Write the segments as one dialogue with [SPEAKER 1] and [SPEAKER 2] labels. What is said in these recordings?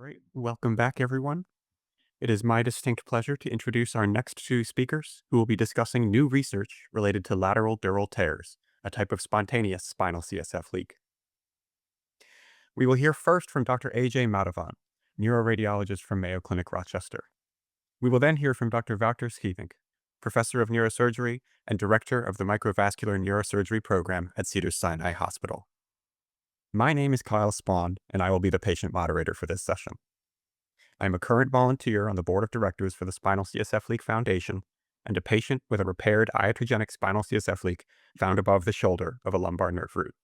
[SPEAKER 1] Great. Welcome back, everyone. It is my distinct pleasure to introduce our next two speakers who will be discussing new research related to lateral dural tears, a type of spontaneous spinal CSF leak. We will hear first from Dr. Ajay Madhavan, neuroradiologist from Mayo Clinic, Rochester. We will then hear from Dr. Wouter Schievink, professor of neurosurgery and director of the microvascular neurosurgery program at Cedars-Sinai Hospital. My name is Kyle Spawn, and I will be the patient moderator for this session. I am a current volunteer on the board of directors for the Spinal CSF Leak Foundation and a patient with a repaired iatrogenic spinal CSF leak found above the shoulder of a lumbar nerve root.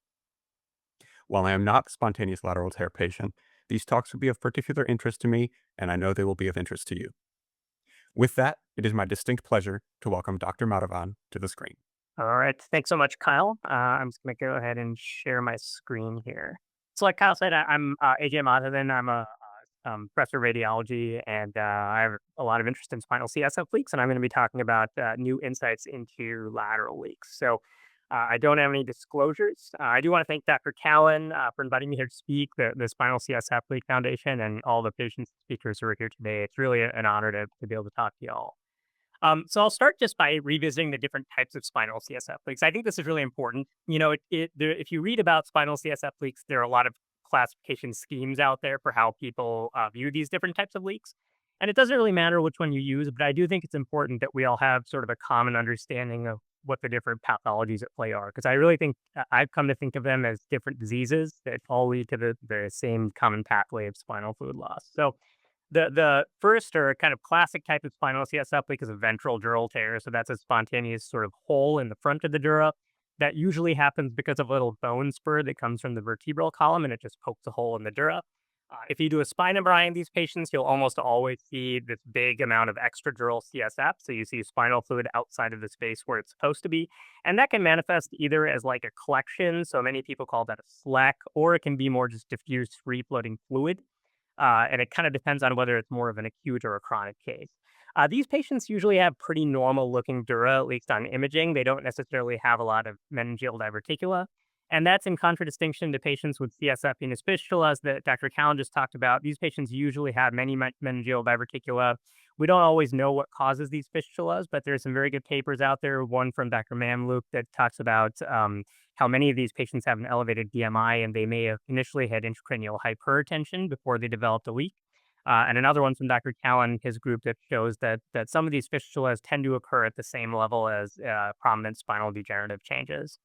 [SPEAKER 1] While I am not a spontaneous lateral tear patient, these talks will be of particular interest to me, and I know they will be of interest to you. With that, it is my distinct pleasure to welcome Dr. Madhavan to the screen.
[SPEAKER 2] All right. Thanks so much, Kyle. I'm just going to go ahead and share my screen here. So like Kyle said, I'm Ajay Madhavan. I'm a professor of radiology, and I have a lot of interest in spinal CSF leaks, and I'm going to be talking about new insights into lateral leaks. So I don't have any disclosures. I do want to thank Dr. Callen for inviting me here to speak, the Spinal CSF Leak Foundation, and all the patients and speakers who are here today. It's really an honor to be able to talk to you all. So I'll start just by revisiting the different types of spinal CSF leaks. I think this is really important. If you read about spinal CSF leaks, there are a lot of classification schemes out there for how people view these different types of leaks. And it doesn't really matter which one you use, but I do think it's important that we all have sort of a common understanding of what the different pathologies at play are. Because I really think I've come to think of them as different diseases that all lead to the same common pathway of spinal fluid loss. So the first or kind of classic type of spinal CSF leak is a ventral dural tear. So that's a spontaneous sort of hole in the front of the dura that usually happens because of a little bone spur that comes from the vertebral column, and it just pokes a hole in the dura. If you do a spine MRI in these patients, you'll almost always see this big amount of extradural CSF. So you see spinal fluid outside of the space where it's supposed to be. And that can manifest either as like a collection. So many people call that a SLEC, or it can be more just diffuse free floating fluid. And it kind of depends on whether it's more of an acute or a chronic case. These patients usually have pretty normal looking dura, at least on imaging. They don't necessarily have a lot of meningeal diverticula. And that's in contradistinction to patients with CSF-Venous fistulas that Dr. Callen just talked about. These patients usually have many meningeal diverticula. We don't always know what causes these fistulas, but there's some very good papers out there. One from Dr. Mamluk that talks about how many of these patients have an elevated BMI, and they may have initially had intracranial hypertension before they developed a leak. And another one from Dr. Callen, his group, that shows that some of these fistulas tend to occur at the same level as prominent spinal degenerative changes.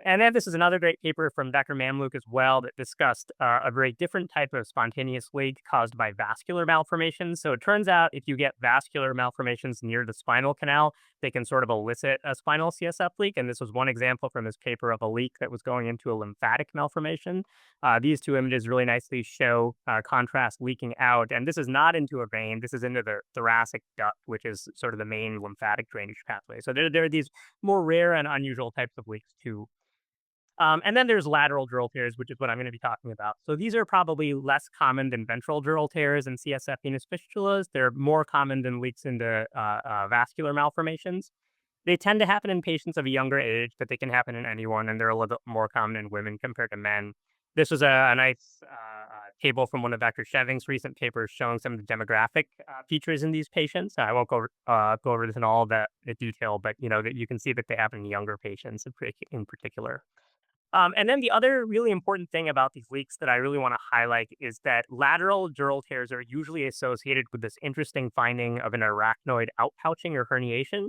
[SPEAKER 2] And then this is another great paper from Dr. Mamluk as well that discussed a very different type of spontaneous leak caused by vascular malformations. So it turns out if you get vascular malformations near the spinal canal, they can sort of elicit a spinal CSF leak. And this was one example from his paper of a leak that was going into a lymphatic malformation. These two images really nicely show contrast leaking out. And this is not into a vein. This is into the thoracic duct, which is sort of the main lymphatic drainage pathway. So there are these more rare and unusual types of leaks too. And then there's lateral dural tears, which is what I'm going to be talking about. So these are probably less common than ventral dural tears and CSF venous fistulas. They're more common than leaks into vascular malformations. They tend to happen in patients of a younger age, but they can happen in anyone, and they're a little bit more common in women compared to men. This was a nice table from one of Dr. Schievink's recent papers showing some of the demographic features in these patients. I won't go over this in all of that detail, but that you can see that they happen in younger patients in particular. And then the other really important thing about these leaks that I really want to highlight is that lateral dural tears are usually associated with this interesting finding of an arachnoid outpouching or herniation.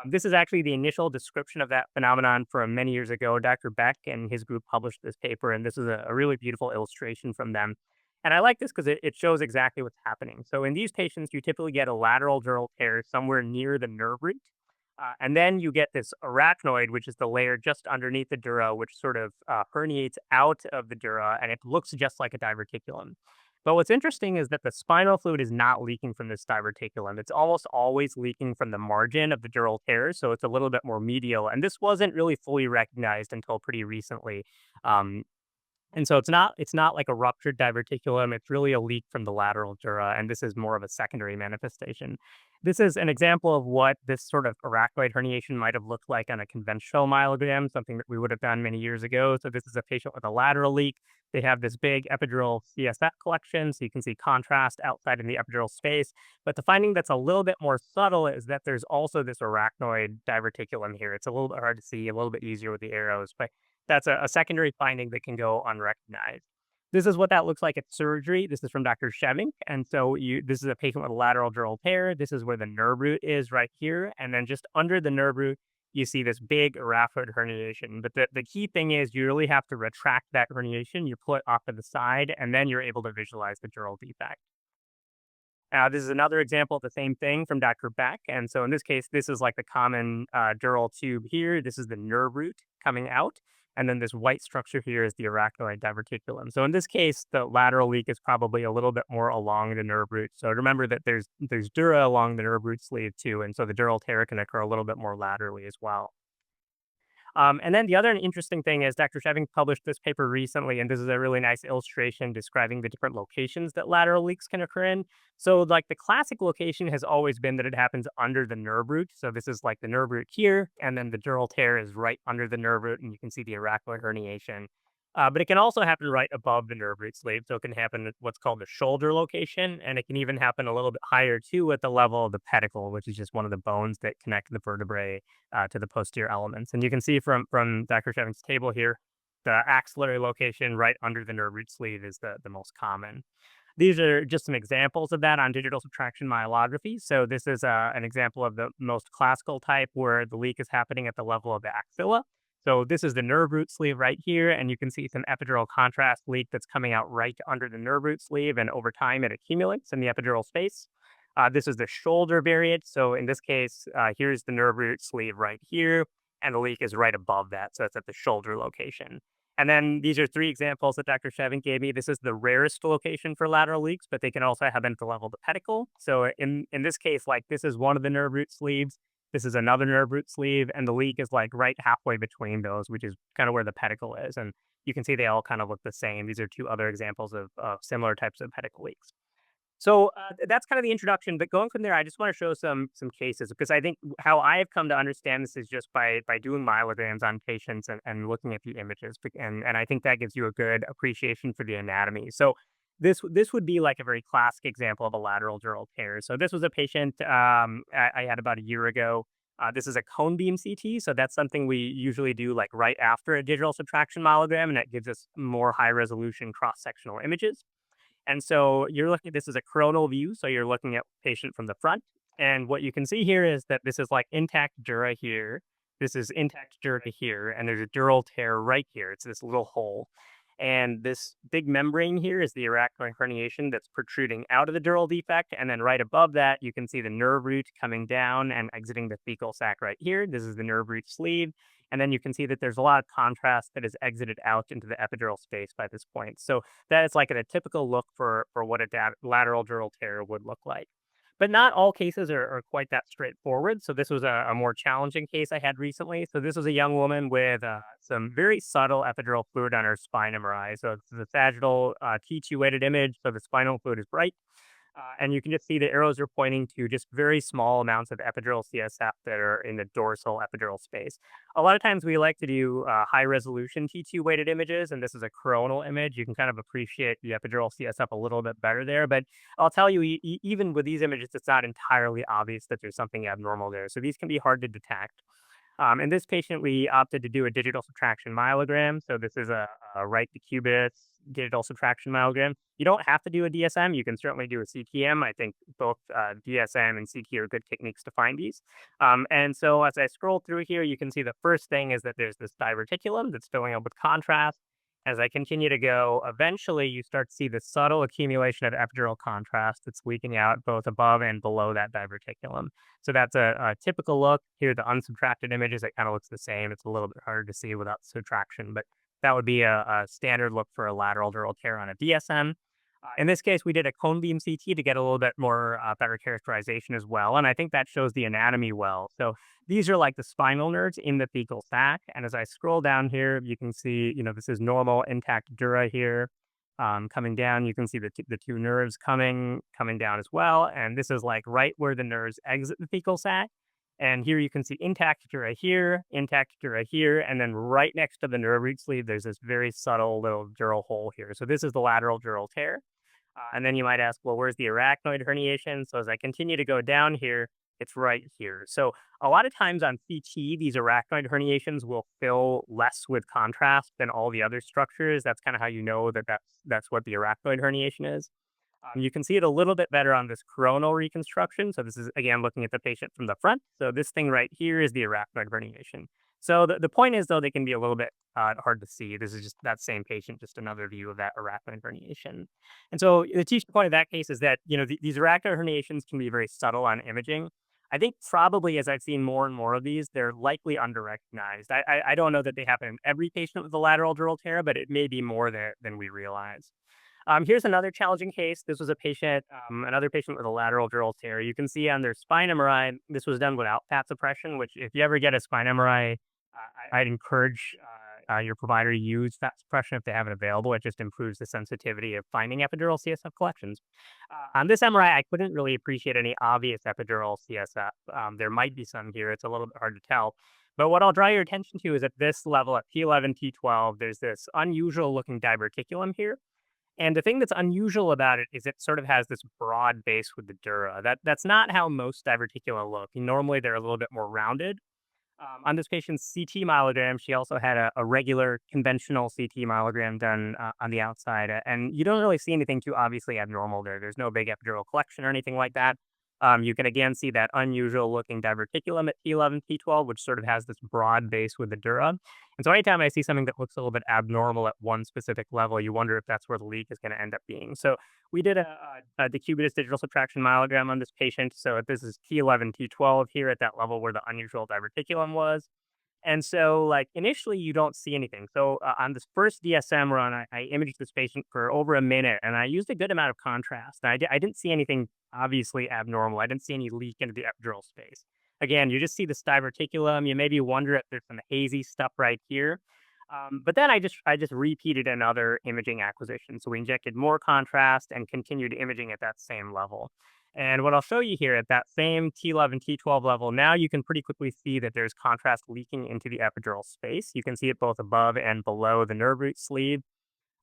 [SPEAKER 2] This is actually the initial description of that phenomenon from many years ago. Dr. Beck and his group published this paper, and this is a really beautiful illustration from them. And I like this because it shows exactly what's happening. So in these patients, you typically get a lateral dural tear somewhere near the nerve root. And then you get this arachnoid, which is the layer just underneath the dura, which sort of herniates out of the dura, and it looks just like a diverticulum. But what's interesting is that the spinal fluid is not leaking from this diverticulum. It's almost always leaking from the margin of the dural tear, so it's a little bit more medial. And this wasn't really fully recognized until pretty recently. Um, And so it's not like a ruptured diverticulum, it's really a leak from the lateral dura, and this is more of a secondary manifestation. This is an example of what this sort of arachnoid herniation might have looked like on a conventional myelogram, something that we would have done many years ago. So this is a patient with a lateral leak. They have this big epidural CSF collection, so you can see contrast outside in the epidural space. But the finding that's a little bit more subtle is that there's also this arachnoid diverticulum here. It's a little bit hard to see, a little bit easier with the arrows, but that's a secondary finding that can go unrecognized. This is what that looks like at surgery. This is from Dr. Schievink. And so this is a patient with a lateral dural tear. This is where the nerve root is right here. And then just under the nerve root, you see this big arachnoid herniation. But the key thing is you really have to retract that herniation. You pull it off to the side, and then you're able to visualize the dural defect. This is another example of the same thing from Dr. Beck. And so in this case, this is like the common dural tube here. This is the nerve root coming out. And then this white structure here is the arachnoid diverticulum. So in this case, the lateral leak is probably a little bit more along the nerve root. So remember that there's dura along the nerve root sleeve too. And so the dural tear can occur a little bit more laterally as well. And then the other interesting thing is Dr. Schievink published this paper recently, and this is a really nice illustration describing the different locations that lateral leaks can occur in. So, like the classic location has always been that it happens under the nerve root. So this is like the nerve root here, and then the dural tear is right under the nerve root, and you can see the arachnoid herniation. But it can also happen right above the nerve root sleeve. So it can happen at what's called the shoulder location, and it can even happen a little bit higher too at the level of the pedicle, which is just one of the bones that connect the vertebrae to the posterior elements. And you can see from Dr. Schievink's table here, the axillary location right under the nerve root sleeve is the most common. These are just some examples of that on digital subtraction myelography. So this is an example of the most classical type where the leak is happening at the level of the axilla. So this is the nerve root sleeve right here, and you can see some epidural contrast leak that's coming out right under the nerve root sleeve, and over time it accumulates in the epidural space. This is the shoulder variant. So in this case, here's the nerve root sleeve right here, and the leak is right above that. So it's at the shoulder location. And then these are three examples that Dr. Schievink gave me. This is the rarest location for lateral leaks, but they can also happen at the level of the pedicle. So in this case, like this is one of the nerve root sleeves. This is another nerve root sleeve, and the leak is like right halfway between those, which is kind of where the pedicle is. And you can see they all kind of look the same. These are two other examples of similar types of pedicle leaks. So that's kind of the introduction. But going from there, I just want to show some cases because I think how I have come to understand this is just by doing myelograms on patients and looking at the images, and I think that gives you a good appreciation for the anatomy. So this would be like a very classic example of a lateral dural tear. So this was a patient I had about a year ago. This is a cone beam CT, so that's something we usually do like right after a digital subtraction myelogram, and that gives us more high resolution cross sectional images. And so you're looking at this as a coronal view. So you're looking at patient from the front. And what you can see here is that this is like intact dura here. This is intact dura here. And there's a dural tear right here. It's this little hole. And this big membrane here is the arachnoid herniation that's protruding out of the dural defect. And then right above that, you can see the nerve root coming down and exiting the fecal sac right here. This is the nerve root sleeve. And then you can see that there's a lot of contrast that is exited out into the epidural space by this point. So that is like a typical look for what a lateral dural tear would look like. But not all cases are quite that straightforward. So this was a more challenging case I had recently. So this was a young woman with some very subtle epidural fluid on her spine MRI. So it's the sagittal T2 weighted image. So the spinal fluid is bright. And you can just see the arrows are pointing to just very small amounts of epidural CSF that are in the dorsal epidural space. A lot of times we like to do high resolution T2 weighted images, and this is a coronal image. You can kind of appreciate the epidural CSF a little bit better there. But I'll tell you, even with these images, it's not entirely obvious that there's something abnormal there. So these can be hard to detect. In this patient, we opted to do a digital subtraction myelogram. So this is a right decubit digital subtraction myelogram. You don't have to do a DSM. You can certainly do a CTM. I think both DSM and CT are good techniques to find these. And so as I scroll through here, you can see the first thing is that there's this diverticulum that's filling up with contrast. As I continue to go, eventually you start to see the subtle accumulation of epidural contrast that's leaking out both above and below that diverticulum. So that's a typical look. Here, the unsubtracted images, it kind of looks the same. It's a little bit harder to see without subtraction, but that would be a standard look for a lateral dural tear on a DSM. In this case, we did a cone beam CT to get a little bit more better characterization as well, and I think that shows the anatomy well. So these are like the spinal nerves in the thecal sac, and as I scroll down here, you can see, this is normal intact dura here. Coming down, you can see the two nerves coming down as well, and this is like right where the nerves exit the thecal sac. And here you can see intact dura here, and then right next to the nerve root sleeve, there's this very subtle little dural hole here. So this is the lateral dural tear. And then you might ask, well, where's the arachnoid herniation? So as I continue to go down here, it's right here. So a lot of times on CT, these arachnoid herniations will fill less with contrast than all the other structures. That's kind of how you know that that's what the arachnoid herniation is. You can see it a little bit better on this coronal reconstruction. So this is, again, looking at the patient from the front. So this thing right here is the arachnoid herniation. So the point is, though, they can be a little bit hard to see. This is just that same patient, just another view of that arachnoid herniation. And so the teaching point of that case is that, these arachnoid herniations can be very subtle on imaging. I think probably as I've seen more and more of these, they're likely underrecognized. I don't know that they happen in every patient with a lateral dural tear, but it may be more there than we realize. Here's another challenging case. This was another patient with a lateral dural tear. You can see on their spine MRI, this was done without fat suppression, which if you ever get a spine MRI, I'd encourage your provider to use fat suppression if they have it available. It just improves the sensitivity of finding epidural CSF collections. On this MRI, I couldn't really appreciate any obvious epidural CSF. There might be some here. It's a little bit hard to tell. But what I'll draw your attention to is at this level, at T11, T12, there's this unusual looking diverticulum here. And the thing that's unusual about it is it sort of has this broad base with the dura. That's not how most diverticula look. Normally, they're a little bit more rounded. On this patient's CT myelogram, she also had a regular conventional CT myelogram done on the outside. And you don't really see anything too obviously abnormal there. There's no big epidural collection or anything like that. You can again see that unusual looking diverticulum at T11, T12, which sort of has this broad base with the dura. And so anytime I see something that looks a little bit abnormal at one specific level, you wonder if that's where the leak is going to end up being. So we did a decubitus digital subtraction myelogram on this patient. So this is T11, T12 here at that level where the unusual diverticulum was. And so, like, initially, you don't see anything. So, on this first DSM run, I imaged this patient for over a minute, and I used a good amount of contrast. I didn't see anything obviously abnormal. I didn't see any leak into the epidural space. Again, you just see the diverticulum. You maybe wonder if there's some hazy stuff right here. But then I just repeated another imaging acquisition. So we injected more contrast and continued imaging at that same level. And what I'll show you here at that same T11, T12 level, now you can pretty quickly see that there's contrast leaking into the epidural space. You can see it both above and below the nerve root sleeve.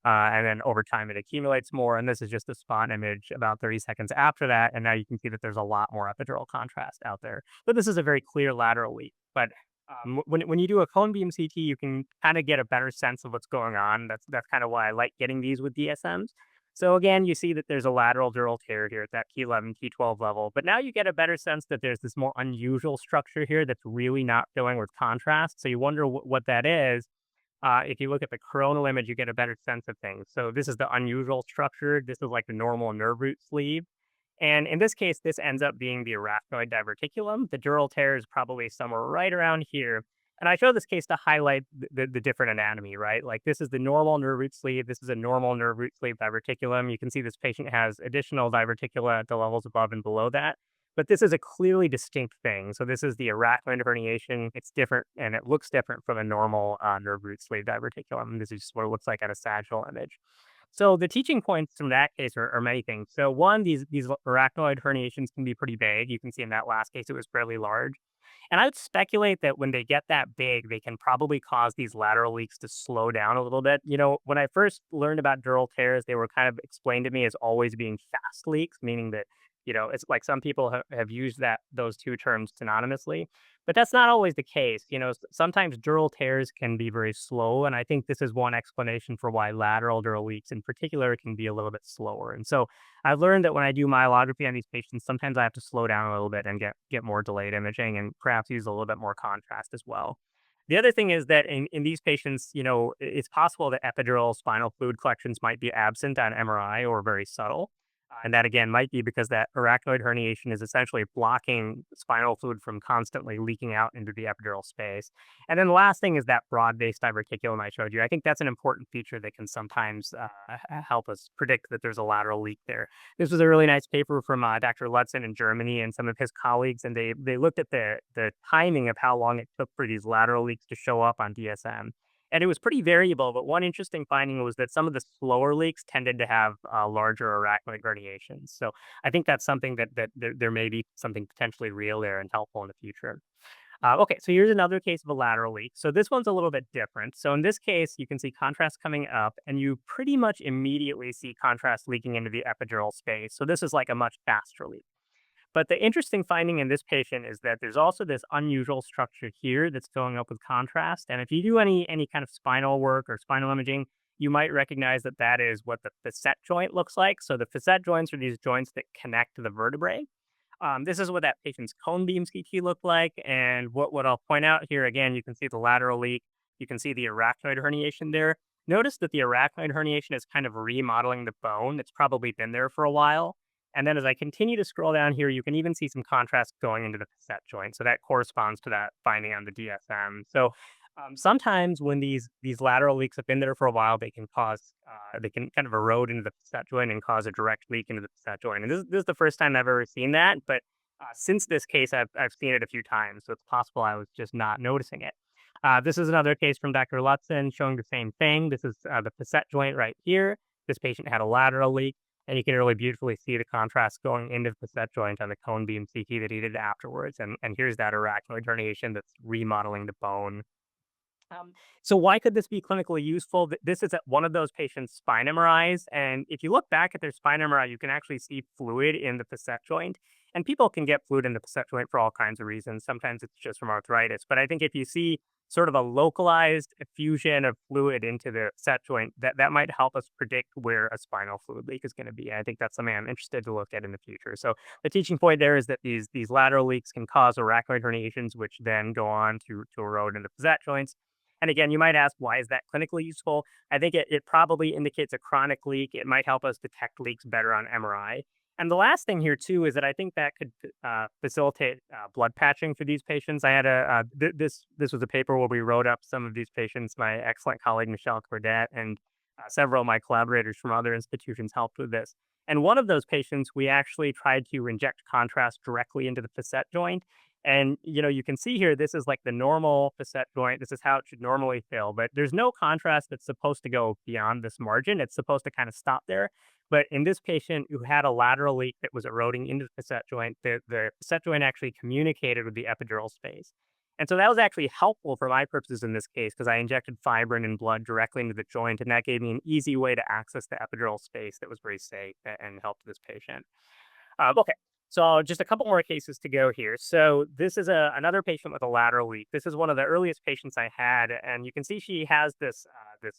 [SPEAKER 2] And then over time, it accumulates more. And this is just a spot image about 30 seconds after that. And now you can see that there's a lot more epidural contrast out there. But this is a very clear lateral leak. But when you do a cone beam CT, you can kind of get a better sense of what's going on. That's kind of why I like getting these with DSMs. So again, you see that there's a lateral dural tear here at that T11, T12 level. But now you get a better sense that there's this more unusual structure here that's really not filling with contrast. So you wonder what that is. If you look at the coronal image, you get a better sense of things. So this is the unusual structure. This is like the normal nerve root sleeve. And in this case, this ends up being the arachnoid diverticulum. The dural tear is probably somewhere right around here. And I show this case to highlight the different anatomy, right? Like this is the normal nerve root sleeve. This is a normal nerve root sleeve diverticulum. You can see this patient has additional diverticula at the levels above and below that. But this is a clearly distinct thing. So this is the arachnoid herniation. It's different and it looks different from a normal nerve root sleeve diverticulum. This is just what it looks like at a sagittal image. So the teaching points from that case are many things. So one, these arachnoid herniations can be pretty big. You can see in that last case, it was fairly large. And I would speculate that when they get that big, they can probably cause these lateral leaks to slow down a little bit. When I first learned about dural tears, they were kind of explained to me as always being fast leaks, meaning that, it's like some people have used those two terms synonymously, but that's not always the case. Sometimes dural tears can be very slow. And I think this is one explanation for why lateral dural leaks in particular can be a little bit slower. And so I've learned that when I do myelography on these patients, sometimes I have to slow down a little bit and get more delayed imaging and perhaps use a little bit more contrast as well. The other thing is that in these patients, it's possible that epidural spinal fluid collections might be absent on MRI or very subtle. And that again might be because that arachnoid herniation is essentially blocking spinal fluid from constantly leaking out into the epidural space. And then the last thing is that broad-based diverticulum I showed you. I think that's an important feature that can sometimes help us predict that there's a lateral leak there. This was a really nice paper from Dr. Lutzen in Germany and some of his colleagues, and they looked at the timing of how long it took for these lateral leaks to show up on DSM. And it was pretty variable, but one interesting finding was that some of the slower leaks tended to have larger arachnoid herniations. So I think that's something that there may be something potentially real there and helpful in the future. Okay, so here's another case of a lateral leak. So this one's a little bit different. So in this case, you can see contrast coming up, and you pretty much immediately see contrast leaking into the epidural space. So this is like a much faster leak. But the interesting finding in this patient is that there's also this unusual structure here that's going up with contrast. And if you do any kind of spinal work or spinal imaging, you might recognize that that is what the facet joint looks like. So the facet joints are these joints that connect to the vertebrae. This is what that patient's cone beam CT looked like. And what I'll point out here again, you can see the lateral leak. You can see the arachnoid herniation there. Notice that the arachnoid herniation is kind of remodeling the bone. It's probably been there for a while. And then as I continue to scroll down here, you can even see some contrast going into the facet joint. So that corresponds to that finding on the DSM. So sometimes when these lateral leaks have been there for a while, they can kind of erode into the facet joint and cause a direct leak into the facet joint. And this is the first time I've ever seen that, but since this case, I've seen it a few times, so it's possible I was just not noticing it. This is another case from Dr. Lutzen showing the same thing. This is the facet joint right here. This patient had a lateral leak, and you can really beautifully see the contrast going into the facet joint on the cone beam CT that he did afterwards. And here's that arachnoid herniation that's remodeling the bone. Um, so why could this be clinically useful? This is at one of those patients' spine MRIs, and if you look back at their spine MRI, you can actually see fluid in the facet joint. And people can get fluid in the facet joint for all kinds of reasons. Sometimes it's just from arthritis, but I think if you see sort of a localized effusion of fluid into the facet joint, that might help us predict where a spinal fluid leak is going to be. I think that's something I'm interested to look at in the future. So the teaching point there is that these lateral leaks can cause arachnoid herniations, which then go on to erode into facet joints. And again, you might ask, why is that clinically useful? I think it probably indicates a chronic leak. It might help us detect leaks better on MRI. And the last thing here too is that I think that could facilitate blood patching for these patients. I had this was a paper where we wrote up some of these patients. My excellent colleague Michelle Cordet and several of my collaborators from other institutions helped with this. And one of those patients, we actually tried to inject contrast directly into the facet joint. And you can see here, this is like the normal facet joint. This is how it should normally fill, but there's no contrast that's supposed to go beyond this margin. It's supposed to kind of stop there. But in this patient who had a lateral leak that was eroding into the facet joint, the facet joint actually communicated with the epidural space. And so that was actually helpful for my purposes in this case because I injected fibrin and blood directly into the joint, and that gave me an easy way to access the epidural space that was very safe and helped this patient. Okay, so just a couple more cases to go here. So this is another patient with a lateral leak. This is one of the earliest patients I had, and you can see she has this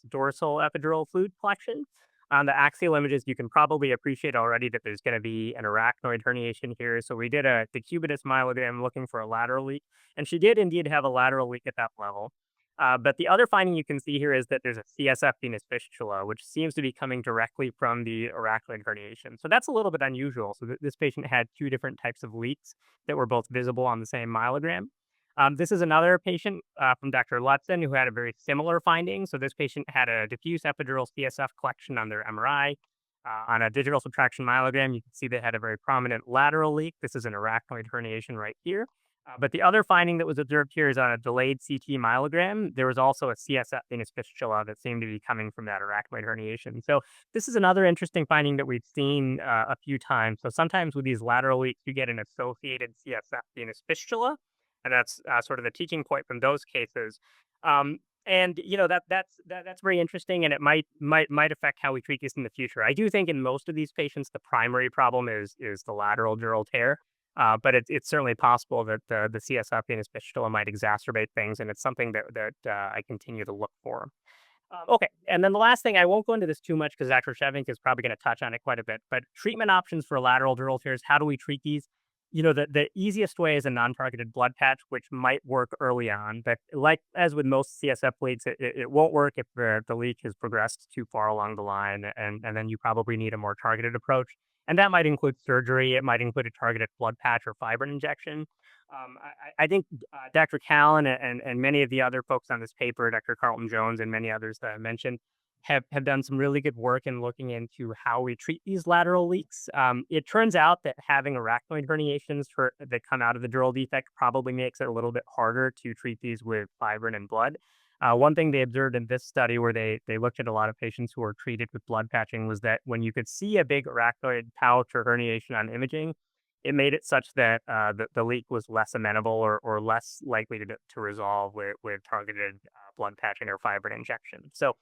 [SPEAKER 2] dorsal epidural fluid collection. On the axial images, you can probably appreciate already that there's going to be an arachnoid herniation here. So we did a decubitus myelogram looking for a lateral leak, and she did indeed have a lateral leak at that level. But the other finding you can see here is that there's a CSF-Venous fistula, which seems to be coming directly from the arachnoid herniation. So that's a little bit unusual. So this patient had two different types of leaks that were both visible on the same myelogram. This is another patient from Dr. Lutzen who had a very similar finding. So this patient had a diffuse epidural CSF collection on their MRI. On a digital subtraction myelogram, you can see they had a very prominent lateral leak. This is an arachnoid herniation right here. But the other finding that was observed here is on a delayed CT myelogram. There was also a CSF-Venous fistula that seemed to be coming from that arachnoid herniation. So this is another interesting finding that we've seen a few times. So sometimes with these lateral leaks, you get an associated CSF-Venous fistula, and that's sort of the teaching point from those cases. And that's very interesting, and it might affect how we treat this in the future. I do think in most of these patients, the primary problem is the lateral dural tear. But it's certainly possible that the CSF venous fistula might exacerbate things, and it's something that I continue to look for. Okay, and then the last thing, I won't go into this too much because Dr. Schievink is probably going to touch on it quite a bit, but treatment options for lateral dural tears, how do we treat these? The easiest way is a non-targeted blood patch, which might work early on, but like as with most CSF leaks, it won't work if the leak has progressed too far along the line, and then you probably need a more targeted approach. And that might include surgery. It might include a targeted blood patch or fibrin injection. I think Dr. Callen and many of the other folks on this paper, Dr. Carlton Jones and many others that I mentioned, have done some really good work in looking into how we treat these lateral leaks. It turns out that having arachnoid herniations that come out of the dural defect probably makes it a little bit harder to treat these with fibrin and blood. One thing they observed in this study where they looked at a lot of patients who were treated with blood patching was that when you could see a big arachnoid pouch or herniation on imaging, it made it such that the leak was less amenable or less likely to resolve with targeted blood patching or fibrin injection. So,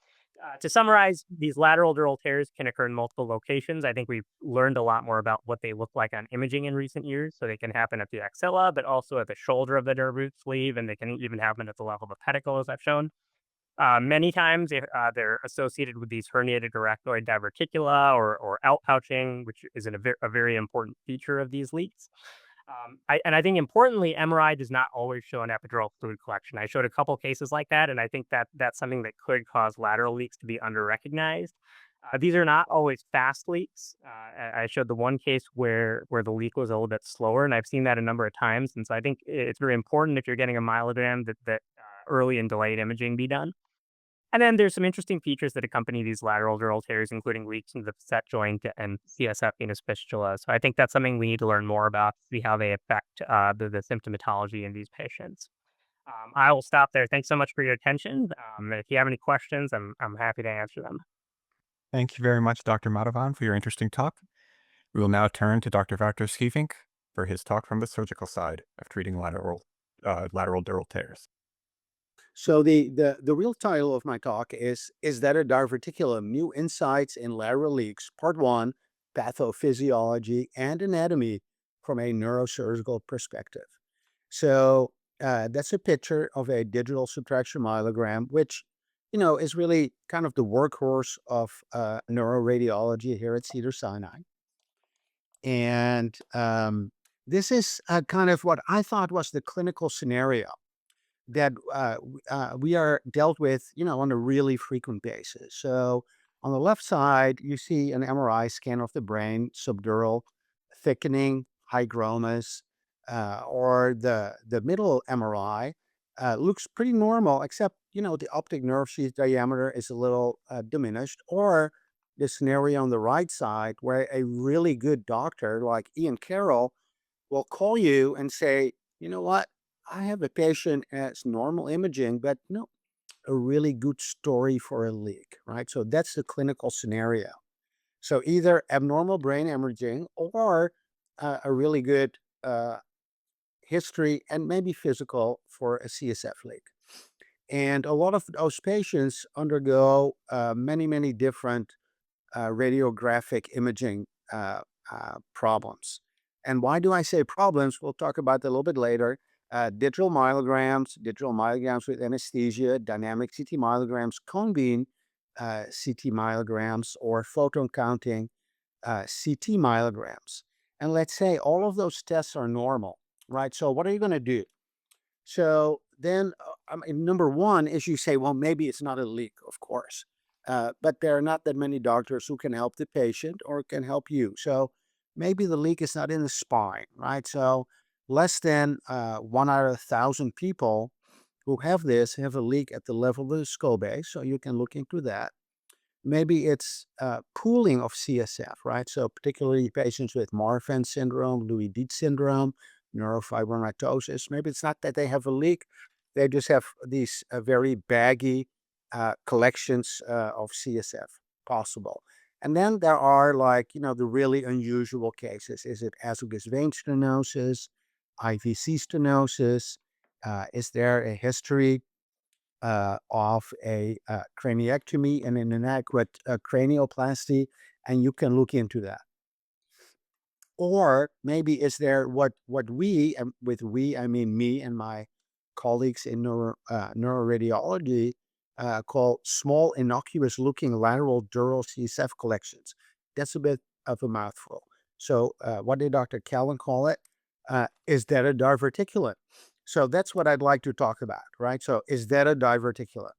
[SPEAKER 2] to summarize, these lateral dural tears can occur in multiple locations. I think we've learned a lot more about what they look like on imaging in recent years. So they can happen at the axilla, but also at the shoulder of the nerve root sleeve, and they can even happen at the level of the pedicle, as I've shown. Many times, they're associated with these herniated arachnoid diverticula or outpouching, which is a very important feature of these leaks. I think importantly, MRI does not always show an epidural fluid collection. I showed a couple cases like that, and I think that that's something that could cause lateral leaks to be underrecognized. These are not always fast leaks. I showed the one case where the leak was a little bit slower, and I've seen that a number of times. And so I think it's very important if you're getting a myelogram that early and delayed imaging be done. And then there's some interesting features that accompany these lateral dural tears, including leaks in the facet joint and CSF-Venous fistula. So I think that's something we need to learn more about, see how they affect the symptomatology in these patients. I will stop there. Thanks so much for your attention. If you have any questions, I'm happy to answer them.
[SPEAKER 1] Thank you very much, Dr. Madhavan, for your interesting talk. We will now turn to Dr. Wouter Schievink for his talk from the surgical side of treating lateral dural tears.
[SPEAKER 3] So the real title of my talk is that a Diverticulum: New Insights in Lateral Leaks, Part 1, Pathophysiology and Anatomy from a Neurosurgical Perspective. So that's a picture of a digital subtraction myelogram, which, is really kind of the workhorse of neuroradiology here at Cedars-Sinai. And this is kind of what I thought was the clinical scenario that we are dealt with, on a really frequent basis. So on the left side, you see an MRI scan of the brain, subdural thickening, hygromas, or the middle MRI looks pretty normal, except, the optic nerve sheath diameter is a little diminished, or the scenario on the right side where a really good doctor like Ian Carroll will call you and say, you know what? I have a patient as normal imaging, but a really good story for a leak, right? So that's the clinical scenario. So either abnormal brain imaging or a really good history and maybe physical for a CSF leak. And a lot of those patients undergo many, many different radiographic imaging problems. And why do I say problems? We'll talk about that a little bit later. Digital myelograms with anesthesia, dynamic CT myelograms, cone beam CT myelograms, or photon counting CT myelograms. And let's say all of those tests are normal, right? So what are you going to do? So then, number one is you say, well, maybe it's not a leak, of course. But there are not that many doctors who can help the patient or can help you. So maybe the leak is not in the spine, right? So less than 1 out of 1,000 people who have this have a leak at the level of the skull base. So you can look into that. Maybe it's pooling of CSF, right? So particularly patients with Marfan syndrome, Louis-Dietz syndrome, neurofibromatosis. Maybe it's not that they have a leak. They just have these very baggy collections of CSF possible. And then there are, like, the really unusual cases. Is it azygous vein stenosis, IVC stenosis? Is there a history of a craniectomy and an inadequate cranioplasty? And you can look into that. Or maybe is there what we, and with we, I mean me and my colleagues in neuroradiology, call small innocuous looking lateral dural CSF collections. That's a bit of a mouthful. So what did Dr. Callen call it? Is that a diverticulum? So that's what I'd like to talk about, right? So is that a diverticulum?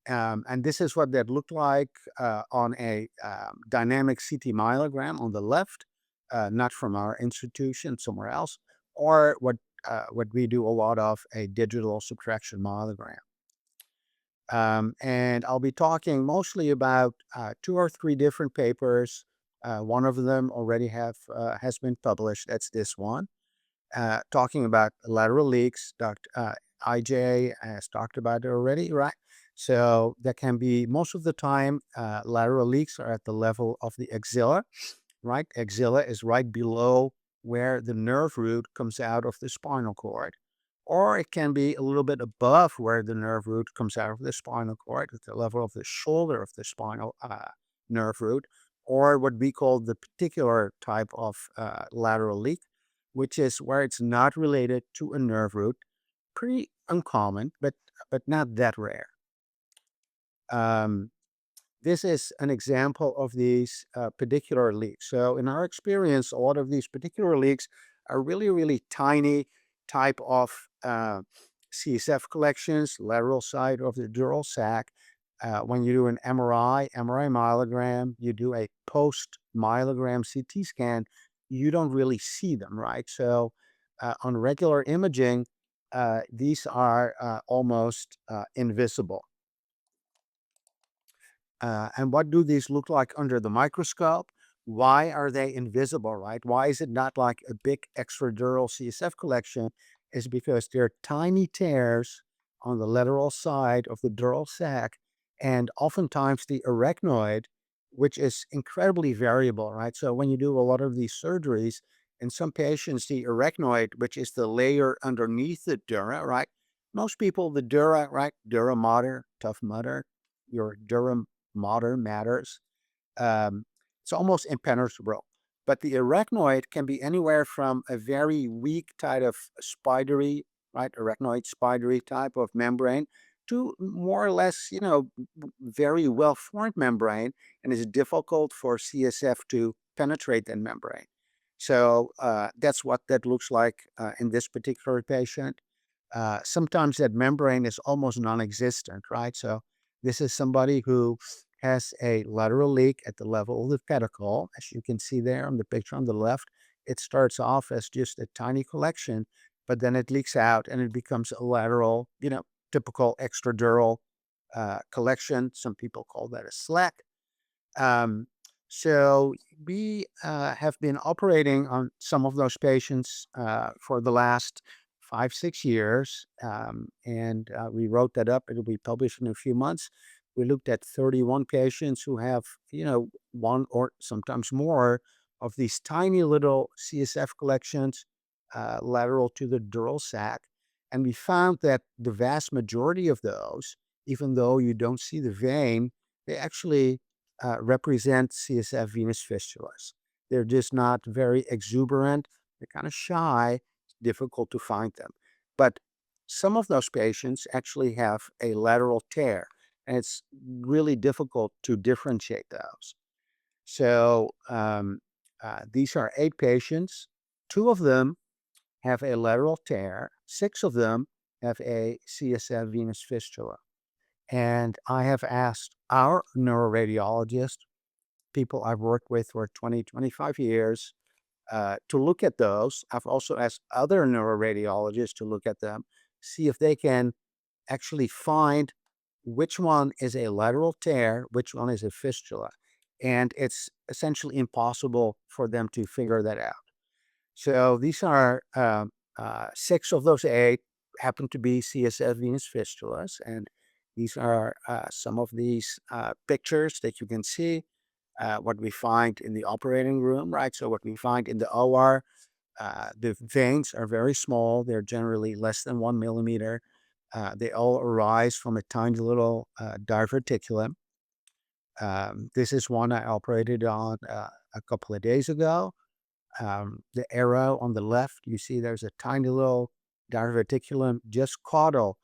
[SPEAKER 3] And this is what that looked like on a dynamic CT myelogram on the left. not from our institution, somewhere else, or what we do a lot of, a digital subtraction myelogram. And I'll be talking mostly about 2 or 3 different papers. One of them already has been published. That's this one, talking about lateral leaks. Dr. IJ has talked about it already, right? So that can be, most of the time, lateral leaks are at the level of the axilla, right? Axilla is right below where the nerve root comes out of the spinal cord. Or it can be a little bit above where the nerve root comes out of the spinal cord, at the level of the shoulder of the spinal nerve root, or what we call the pedicular type of lateral leak, which is where it's not related to a nerve root. Pretty uncommon, but not that rare. Um, this is an example of these pedicular leaks. So in our experience, a lot of these pedicular leaks are really, really tiny type of CSF collections, lateral side of the dural sac. When you do an MRI myelogram, you do a post-myelogram CT scan, you don't really see them, right? So on regular imaging, these are almost invisible. And what do these look like under the microscope? Why are they invisible, right? Why is it not like a big extradural CSF collection? Is because they're tiny tears on the lateral side of the dural sac, and oftentimes the arachnoid, which is incredibly variable, right? So when you do a lot of these surgeries, in some patients, the arachnoid, which is the layer underneath the dura, right? Most people, the dura, right? Dura mater, tough matter, your dura mater matters. Um, it's almost impenetrable. But the arachnoid can be anywhere from a very weak type of spidery, right, arachnoid spidery type of membrane to more or less, very well-formed membrane, and it's difficult for CSF to penetrate that membrane. So that's what that looks like in this particular patient. Sometimes that membrane is almost non-existent, right? So this is somebody who has a lateral leak at the level of the pedicle. As you can see there on the picture on the left, it starts off as just a tiny collection, but then it leaks out and it becomes a lateral, typical extradural collection. Some people call that a slack. Um, so we have been operating on some of those patients for the last 5, 6 years, and we wrote that up. It'll be published in a few months. We looked at 31 patients who have, one or sometimes more of these tiny little CSF collections lateral to the dural sac, and we found that the vast majority of those, even though you don't see the vein, they actually represent CSF venous fistulas. They're just not very exuberant. They're kind of shy. It's difficult to find them. But some of those patients actually have a lateral tear, and it's really difficult to differentiate those. So these are 8 patients. 2 of them have a lateral tear. 6 of them have a CSF venous fistula. And I have asked our neuroradiologist, people I've worked with for 20, 25 years, to look at those. I've also asked other neuroradiologists to look at them, see if they can actually find which one is a lateral tear, which one is a fistula. And it's essentially impossible for them to figure that out. So these are 6 of those 8 happen to be CSF venous fistulas, and these are some of these pictures that you can see. What we find in the operating room, right? So what we find in the OR, the veins are very small. They're generally less than 1 millimeter. They all arise from a tiny little diverticulum. This is one I operated on a couple of days ago. The arrow on the left, you see there's a tiny little diverticulum, just caudal.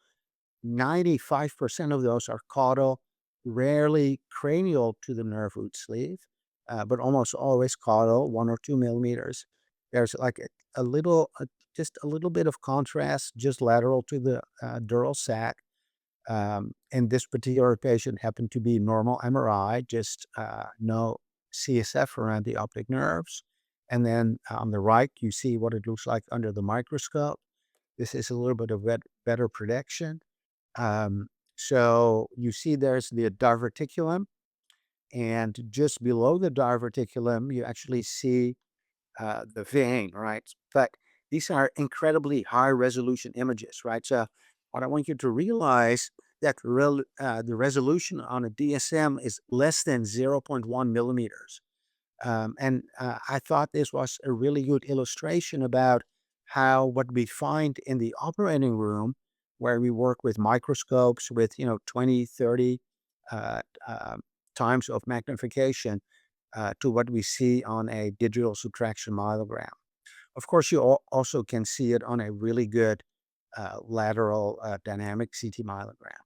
[SPEAKER 3] 95% of those are caudal, rarely cranial to the nerve root sleeve, but almost always caudal, 1 or 2 millimeters. There's like just a little bit of contrast, just lateral to the dural sac. And this particular patient happened to be normal MRI, just no CSF around the optic nerves. And then on the right, you see what it looks like under the microscope. This is a little bit of better prediction. Um, so you see there's the diverticulum, and just below the diverticulum, you actually see the vein, right? But these are incredibly high resolution images, right? So what I want you to realize that the resolution on a DSM is less than 0.1 millimeters. And I thought this was a really good illustration about how what we find in the operating room, where we work with microscopes with, 20, 30 uh, uh, times of magnification, to what we see on a digital subtraction myelogram. Of course, you also can see it on a really good lateral dynamic CT myelogram.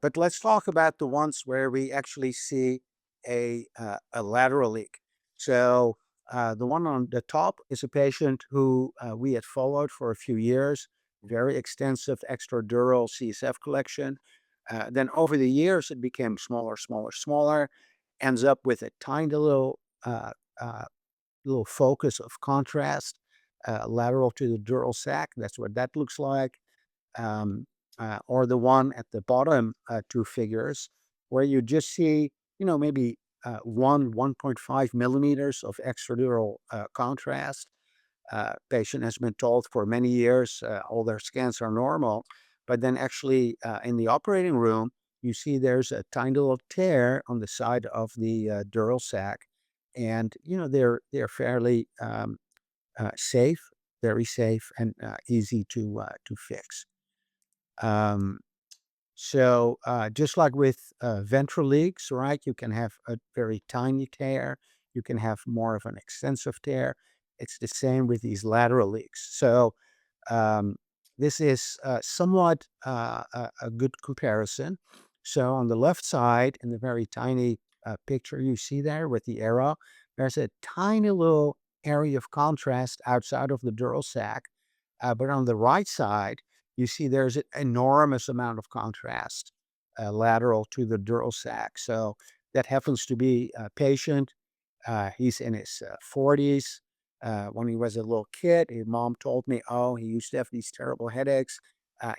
[SPEAKER 3] But let's talk about the ones where we actually see a lateral leak. So the one on the top is a patient who we had followed for a few years, very extensive extradural CSF collection. Then over the years, it became smaller, smaller, smaller, ends up with a tiny uh, uh, little focus of contrast lateral to the dural sac. That's what that looks like. Um, or the one at the bottom two figures, where you just see, maybe 1.5 millimeters of extradural contrast. Patient has been told for many years all their scans are normal, but then actually in the operating room, you see there's a tiny little tear on the side of the dural sac, and they're fairly safe, very safe, and easy to fix. Um, so just like with ventral leaks, right? You can have a very tiny tear. You can have more of an extensive tear. It's the same with these lateral leaks. So um, this is somewhat a good comparison. So on the left side, in the very tiny picture you see there with the arrow, there's a tiny little area of contrast outside of the dural sac. But on the right side, you see there's an enormous amount of contrast lateral to the dural sac. So that happens to be a patient. He's in his 40s. When he was a little kid, his mom told me, oh, he used to have these terrible headaches.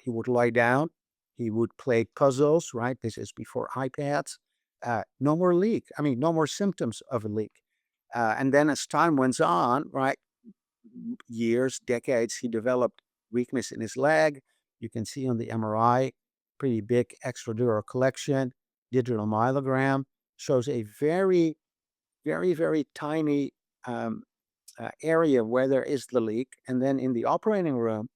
[SPEAKER 3] He would lie down. He would play puzzles, right? This is before iPads. No more leak. I mean, no more symptoms of a leak. And then as time went on, right, years, decades, he developed weakness in his leg. You can see on the MRI, pretty big extradural collection. Digital myelogram shows a very, very, very tiny um, area where there is the leak. And then in the operating room,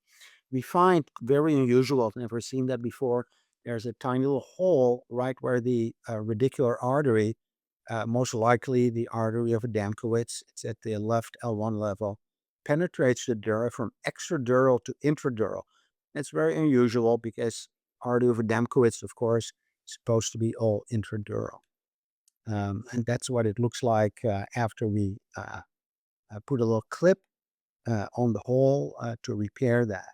[SPEAKER 3] we find very unusual, I've never seen that before. There's a tiny little hole right where the radicular artery, most likely the artery of Adamkowitz, it's at the left L1 level, penetrates the dura from extradural to intradural. It's very unusual because artery of Adamkowitz, of course, is supposed to be all intradural. And that's what it looks like after we put a little clip on the hole to repair that.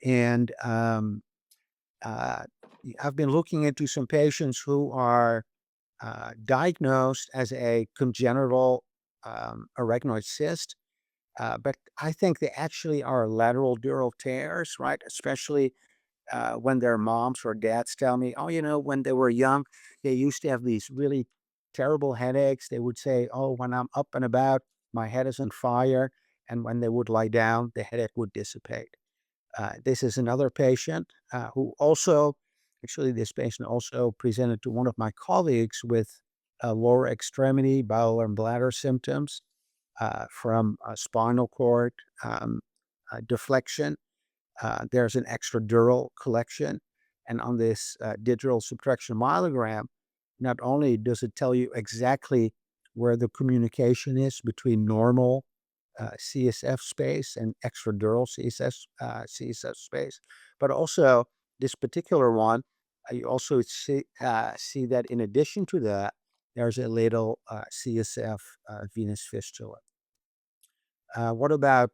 [SPEAKER 3] And uh, I've been looking into some patients who are diagnosed as a congenital arachnoid cyst, but I think they actually are lateral dural tears, right? Especially when their moms or dads tell me, oh, when they were young, they used to have these really terrible headaches. They would say, oh, when I'm up and about, my head is on fire. And when they would lie down, the headache would dissipate. This is another patient who also, actually, this patient also presented to one of my colleagues with lower extremity bowel and bladder symptoms from spinal cord deflection. There's an extradural collection. And on this digital subtraction myelogram, not only does it tell you exactly where the communication is between normal CSF space and extradural CSF space, but also this particular one, you also see that in addition to that, there's a little CSF venous fistula. What about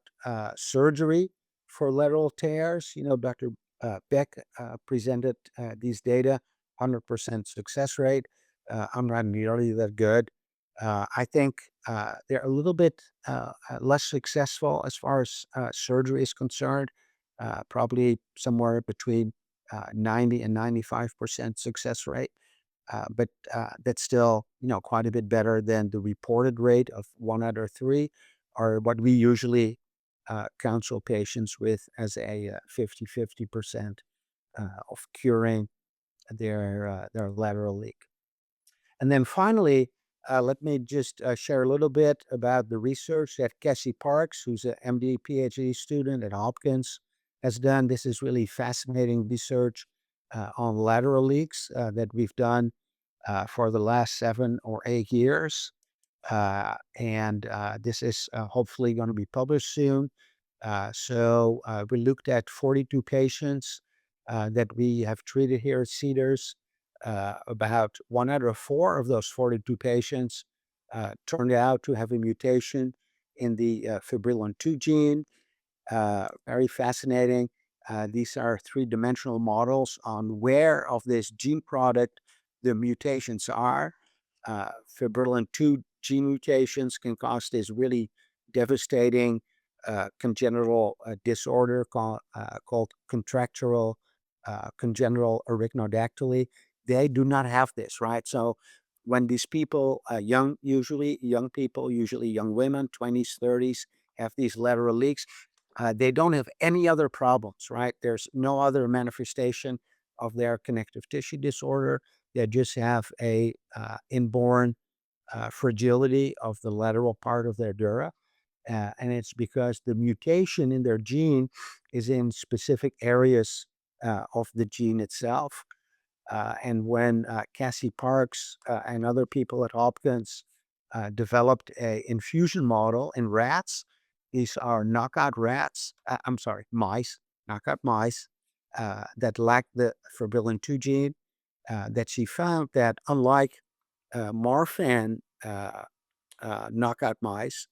[SPEAKER 3] surgery for lateral tears? Dr. Beck presented these data, 100% success rate. I'm not nearly that good. I think they're a little bit less successful as far as surgery is concerned, probably somewhere between 90 and 95% success rate. But that's still, quite a bit better than the reported rate of 1 out of 3, or what we usually counsel patients with as a 50-50% of curing their lateral leak. And then finally, let me just share a little bit about the research that Cassie Parks, who's an MD, PhD student at Hopkins, has done. This is really fascinating research on lateral leaks that we've done for the last 7 or 8 years. And this is hopefully going to be published soon. So we looked at 42 patients that we have treated here at Cedars. About 1 out of 4 of those 42 patients turned out to have a mutation in the fibrillin-2 gene. Very fascinating. These are three-dimensional models on where of this gene product the mutations are. Fibrillin-2 gene mutations can cause this really devastating congenital disorder called contractural congenital arachnodactyly. They do not have this, right? So when these people, usually young people, usually young women, 20s, 30s, have these lateral leaks, they don't have any other problems, right? There's no other manifestation of their connective tissue disorder. They just have a inborn fragility of the lateral part of their dura. And it's because the mutation in their gene is in specific areas of the gene itself. And when Cassie Parks and other people at Hopkins developed a infusion model in rats, these are knockout rats, I'm sorry, mice, knockout mice that lack the fibrillin-2 gene, that she found that unlike Marfan knockout mice,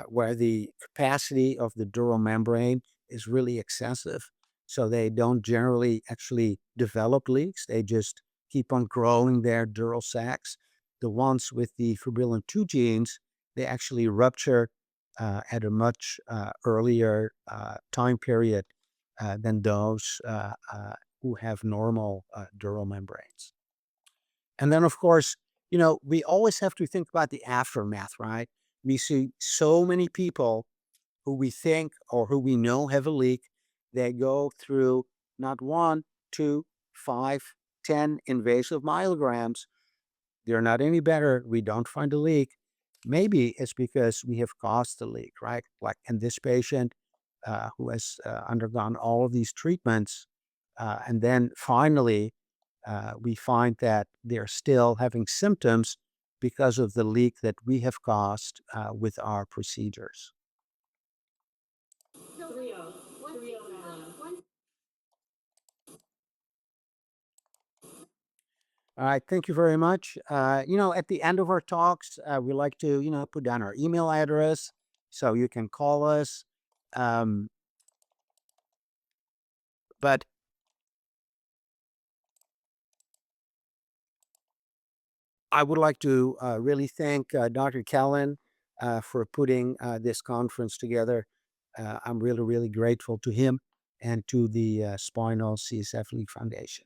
[SPEAKER 3] where the capacity of the dural membrane is really excessive, so they don't generally actually develop leaks. They just keep on growing their dural sacs. The ones with the fibrillin-2 genes, they actually rupture at a much earlier time period than those who have normal dural membranes. And then, of course, we always have to think about the aftermath, right? We see so many people who we think or who we know have a leak. They go through not 1, 2, 5, 10 invasive myograms. They're not any better. We don't find a leak. Maybe it's because we have caused the leak, right? Like in this patient who has undergone all of these treatments. And then finally, we find that they're still having symptoms because of the leak that we have caused with our procedures. All right, thank you very much. At the end of our talks, we like to, put down our email address so you can call us. Um, but I would like to really thank Dr. Callen for putting this conference together. I'm really, really grateful to him and to the Spinal CSF Leak Foundation.